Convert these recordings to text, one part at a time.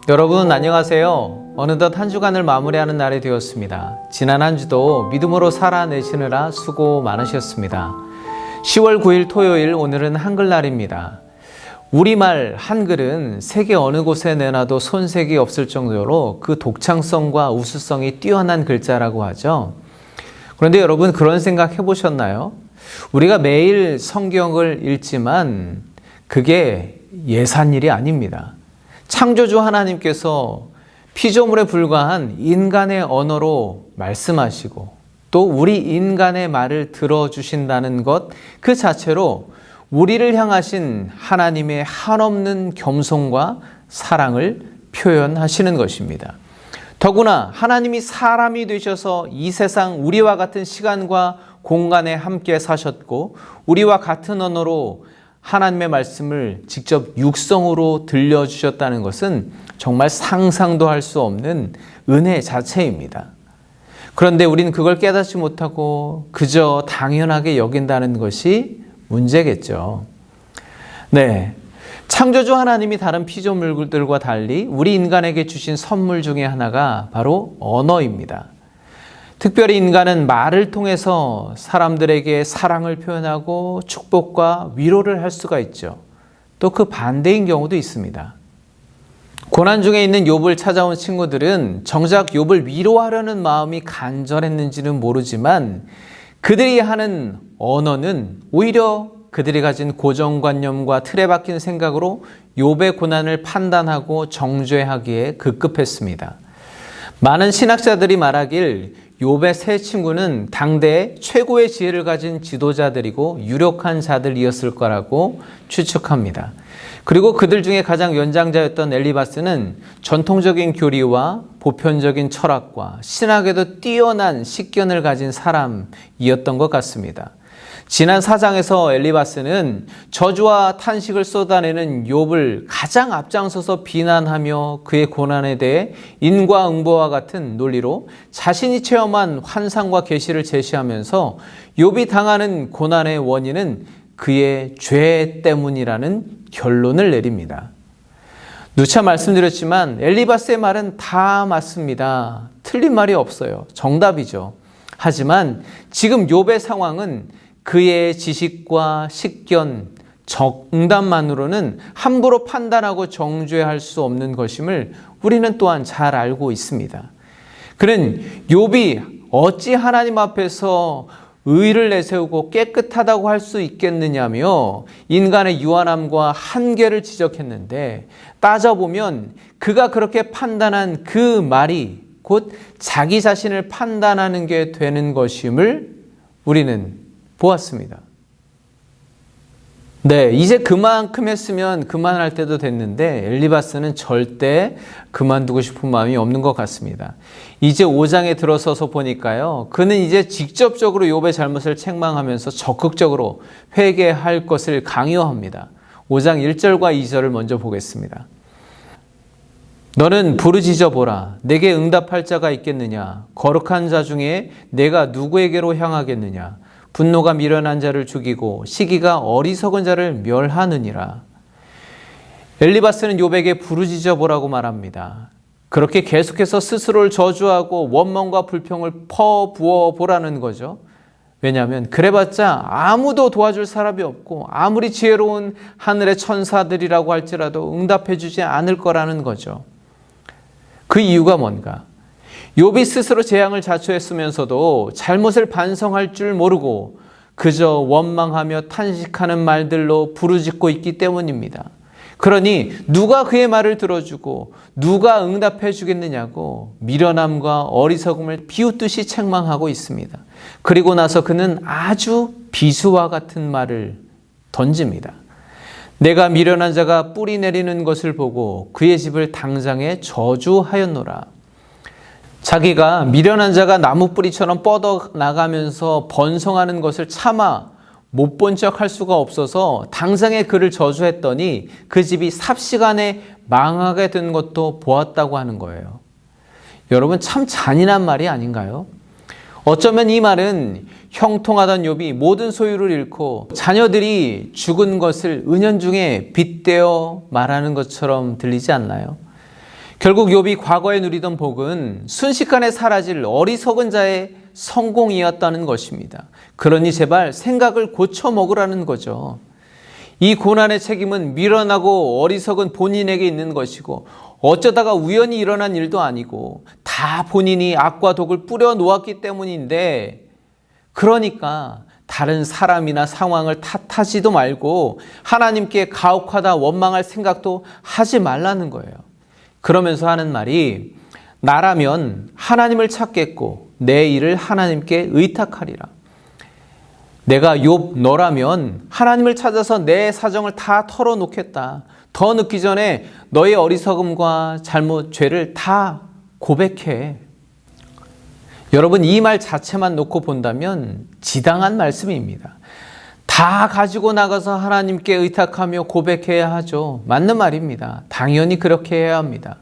여러분 안녕하세요. 어느덧 한 주간을 마무리하는 날이 되었습니다. 지난 한 주도 믿음으로 살아내시느라 수고 많으셨습니다. 10월 9일 토요일, 오늘은 한글날입니다. 우리말 한글은 세계 어느 곳에 내놔도 손색이 없을 정도로 그 독창성과 우수성이 뛰어난 글자라고 하죠. 그런데 여러분, 그런 생각 해보셨나요? 우리가 매일 성경을 읽지만 그게 예산일이 아닙니다. 창조주 하나님께서 피조물에 불과한 인간의 언어로 말씀하시고 또 우리 인간의 말을 들어주신다는 것 그 자체로 우리를 향하신 하나님의 한없는 겸손과 사랑을 표현하시는 것입니다. 더구나 하나님이 사람이 되셔서 이 세상 우리와 같은 시간과 공간에 함께 사셨고 우리와 같은 언어로 하나님의 말씀을 직접 육성으로 들려주셨다는 것은 정말 상상도 할 수 없는 은혜 자체입니다. 그런데 우리는 그걸 깨닫지 못하고 그저 당연하게 여긴다는 것이 문제겠죠. 네, 창조주 하나님이 다른 피조물들과 달리 우리 인간에게 주신 선물 중에 하나가 바로 언어입니다. 특별히 인간은 말을 통해서 사람들에게 사랑을 표현하고 축복과 위로를 할 수가 있죠. 또 그 반대인 경우도 있습니다. 고난 중에 있는 욥을 찾아온 친구들은 정작 욥을 위로하려는 마음이 간절했는지는 모르지만 그들이 하는 언어는 오히려 그들이 가진 고정관념과 틀에 박힌 생각으로 욥의 고난을 판단하고 정죄하기에 급급했습니다. 많은 신학자들이 말하길 욥의 세 친구는 당대의 최고의 지혜를 가진 지도자들이고 유력한 자들이었을 거라고 추측합니다. 그리고 그들 중에 가장 연장자였던 엘리바스는 전통적인 교리와 보편적인 철학과 신학에도 뛰어난 식견을 가진 사람이었던 것 같습니다. 지난 4장에서 엘리바스는 저주와 탄식을 쏟아내는 욥을 가장 앞장서서 비난하며 그의 고난에 대해 인과응보와 같은 논리로 자신이 체험한 환상과 계시를 제시하면서 욥이 당하는 고난의 원인은 그의 죄 때문이라는 결론을 내립니다. 누차 말씀드렸지만 엘리바스의 말은 다 맞습니다. 틀린 말이 없어요. 정답이죠. 하지만 지금 욥의 상황은 그의 지식과 식견, 정답만으로는 함부로 판단하고 정죄할 수 없는 것임을 우리는 또한 잘 알고 있습니다. 그는 욥이 어찌 하나님 앞에서 의를 내세우고 깨끗하다고 할 수 있겠느냐며 인간의 유한함과 한계를 지적했는데 따져보면 그가 그렇게 판단한 그 말이 곧 자기 자신을 판단하는 게 되는 것임을 우리는 보았습니다. 네, 이제 그만큼 했으면 그만할 때도 됐는데 엘리바스는 절대 그만두고 싶은 마음이 없는 것 같습니다. 이제 5장에 들어서서 보니까요, 그는 이제 직접적으로 욥의 잘못을 책망하면서 적극적으로 회개할 것을 강요합니다. 5장 1절과 2절을 먼저 보겠습니다. 너는 부르짖어 보라. 내게 응답할 자가 있겠느냐? 거룩한 자 중에 내가 누구에게로 향하겠느냐? 분노가 미련한 자를 죽이고 시기가 어리석은 자를 멸하느니라. 엘리바스는 욥에게 부르짖어 보라고 말합니다. 그렇게 계속해서 스스로를 저주하고 원망과 불평을 퍼부어 보라는 거죠. 왜냐하면 그래봤자 아무도 도와줄 사람이 없고 아무리 지혜로운 하늘의 천사들이라고 할지라도 응답해 주지 않을 거라는 거죠. 그 이유가 뭔가? 욥이 스스로 재앙을 자초했으면서도 잘못을 반성할 줄 모르고 그저 원망하며 탄식하는 말들로 부르짖고 있기 때문입니다. 그러니 누가 그의 말을 들어주고 누가 응답해 주겠느냐고 미련함과 어리석음을 비웃듯이 책망하고 있습니다. 그리고 나서 그는 아주 비수와 같은 말을 던집니다. 내가 미련한 자가 뿌리 내리는 것을 보고 그의 집을 당장에 저주하였노라. 자기가 미련한 자가 나무 뿌리처럼 뻗어나가면서 번성하는 것을 차마 못 본 척 할 수가 없어서 당장에 그를 저주했더니 그 집이 삽시간에 망하게 된 것도 보았다고 하는 거예요. 여러분, 참 잔인한 말이 아닌가요? 어쩌면 이 말은 형통하던 욥이 모든 소유를 잃고 자녀들이 죽은 것을 은연중에 빗대어 말하는 것처럼 들리지 않나요? 결국 욥이 과거에 누리던 복은 순식간에 사라질 어리석은 자의 성공이었다는 것입니다. 그러니 제발 생각을 고쳐 먹으라는 거죠. 이 고난의 책임은 미련하고 어리석은 본인에게 있는 것이고 어쩌다가 우연히 일어난 일도 아니고 다 본인이 악과 독을 뿌려 놓았기 때문인데, 그러니까 다른 사람이나 상황을 탓하지도 말고 하나님께 가혹하다 원망할 생각도 하지 말라는 거예요. 그러면서 하는 말이, 나라면 하나님을 찾겠고 내 일을 하나님께 의탁하리라. 내가 욥 너라면 하나님을 찾아서 내 사정을 다 털어놓겠다. 더 늦기 전에 너의 어리석음과 잘못, 죄를 다 고백해. 여러분, 이 말 자체만 놓고 본다면 지당한 말씀입니다. 다 가지고 나가서 하나님께 의탁하며 고백해야 하죠. 맞는 말입니다. 당연히 그렇게 해야 합니다.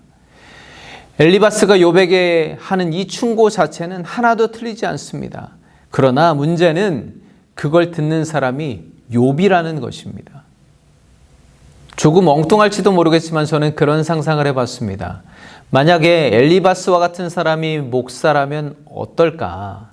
엘리바스가 욥에게 하는 이 충고 자체는 하나도 틀리지 않습니다. 그러나 문제는 그걸 듣는 사람이 욥이라는 것입니다. 조금 엉뚱할지도 모르겠지만 저는 그런 상상을 해봤습니다. 만약에 엘리바스와 같은 사람이 목사라면 어떨까?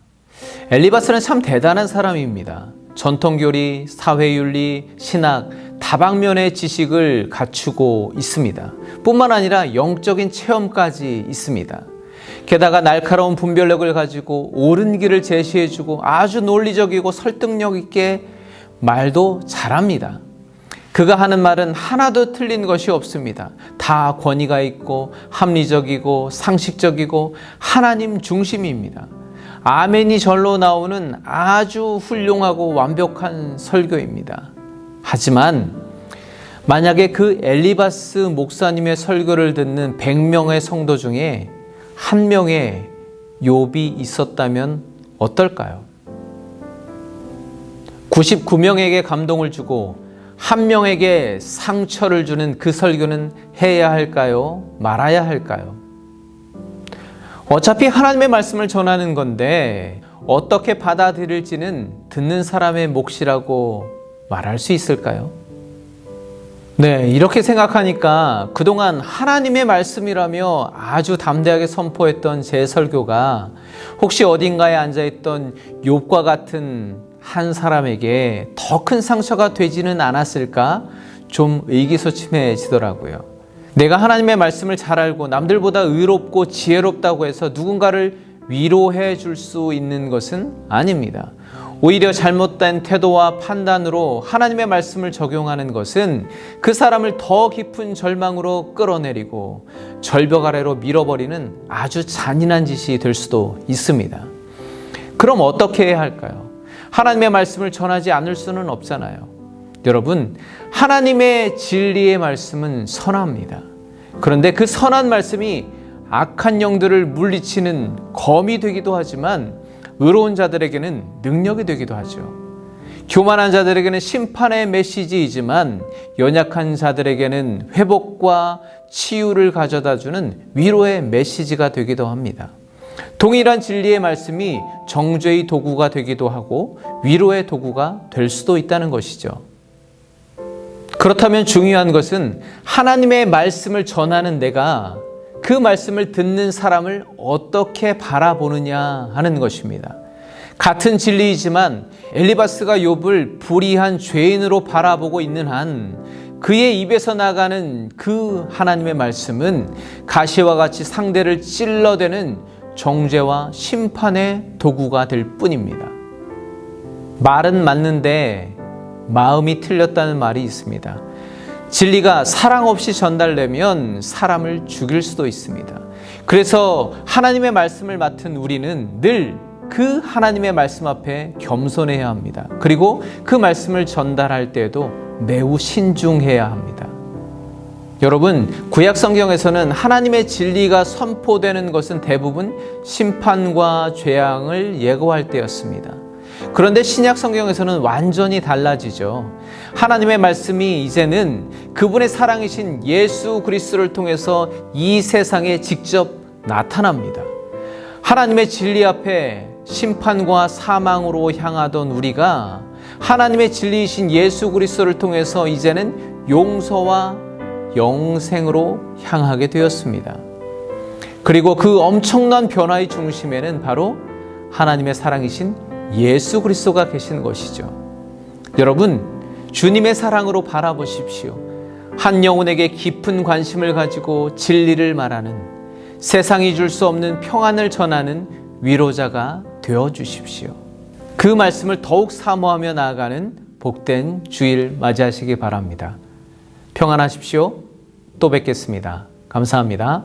엘리바스는 참 대단한 사람입니다. 전통교리, 사회윤리, 신학, 다방면의 지식을 갖추고 있습니다. 뿐만 아니라 영적인 체험까지 있습니다. 게다가 날카로운 분별력을 가지고 옳은 길을 제시해주고 아주 논리적이고 설득력 있게 말도 잘합니다. 그가 하는 말은 하나도 틀린 것이 없습니다. 다 권위가 있고 합리적이고 상식적이고 하나님 중심입니다. 아멘이 절로 나오는 아주 훌륭하고 완벽한 설교입니다. 하지만 만약에 그 엘리바스 목사님의 설교를 듣는 100명의 성도 중에 한 명의 욥이 있었다면 어떨까요? 99명에게 감동을 주고 한 명에게 상처를 주는 그 설교는 해야 할까요? 말아야 할까요? 어차피 하나님의 말씀을 전하는 건데 어떻게 받아들일지는 듣는 사람의 몫이라고 말할 수 있을까요? 네, 이렇게 생각하니까 그동안 하나님의 말씀이라며 아주 담대하게 선포했던 제 설교가 혹시 어딘가에 앉아있던 욥과 같은 한 사람에게 더 큰 상처가 되지는 않았을까? 좀 의기소침해지더라고요. 내가 하나님의 말씀을 잘 알고 남들보다 의롭고 지혜롭다고 해서 누군가를 위로해 줄 수 있는 것은 아닙니다. 오히려 잘못된 태도와 판단으로 하나님의 말씀을 적용하는 것은 그 사람을 더 깊은 절망으로 끌어내리고 절벽 아래로 밀어버리는 아주 잔인한 짓이 될 수도 있습니다. 그럼 어떻게 해야 할까요? 하나님의 말씀을 전하지 않을 수는 없잖아요. 여러분, 하나님의 진리의 말씀은 선합니다. 그런데 그 선한 말씀이 악한 영들을 물리치는 검이 되기도 하지만 의로운 자들에게는 능력이 되기도 하죠. 교만한 자들에게는 심판의 메시지이지만 연약한 자들에게는 회복과 치유를 가져다주는 위로의 메시지가 되기도 합니다. 동일한 진리의 말씀이 정죄의 도구가 되기도 하고 위로의 도구가 될 수도 있다는 것이죠. 그렇다면 중요한 것은 하나님의 말씀을 전하는 내가 그 말씀을 듣는 사람을 어떻게 바라보느냐 하는 것입니다. 같은 진리이지만 엘리바스가 욥을 불의한 죄인으로 바라보고 있는 한 그의 입에서 나가는 그 하나님의 말씀은 가시와 같이 상대를 찔러대는 정죄와 심판의 도구가 될 뿐입니다. 말은 맞는데 마음이 틀렸다는 말이 있습니다. 진리가 사랑 없이 전달되면 사람을 죽일 수도 있습니다. 그래서 하나님의 말씀을 맡은 우리는 늘 그 하나님의 말씀 앞에 겸손해야 합니다. 그리고 그 말씀을 전달할 때에도 매우 신중해야 합니다. 여러분, 구약 성경에서는 하나님의 진리가 선포되는 것은 대부분 심판과 재앙을 예고할 때였습니다. 그런데 신약 성경에서는 완전히 달라지죠. 하나님의 말씀이 이제는 그분의 사랑이신 예수 그리스도를 통해서 이 세상에 직접 나타납니다. 하나님의 진리 앞에 심판과 사망으로 향하던 우리가 하나님의 진리이신 예수 그리스도를 통해서 이제는 용서와 영생으로 향하게 되었습니다. 그리고 그 엄청난 변화의 중심에는 바로 하나님의 사랑이신 예수 그리스도가 계신 것이죠. 여러분, 주님의 사랑으로 바라보십시오. 한 영혼에게 깊은 관심을 가지고 진리를 말하는, 세상이 줄 수 없는 평안을 전하는 위로자가 되어 주십시오. 그 말씀을 더욱 사모하며 나아가는 복된 주일 맞이하시기 바랍니다. 평안하십시오. 또 뵙겠습니다. 감사합니다.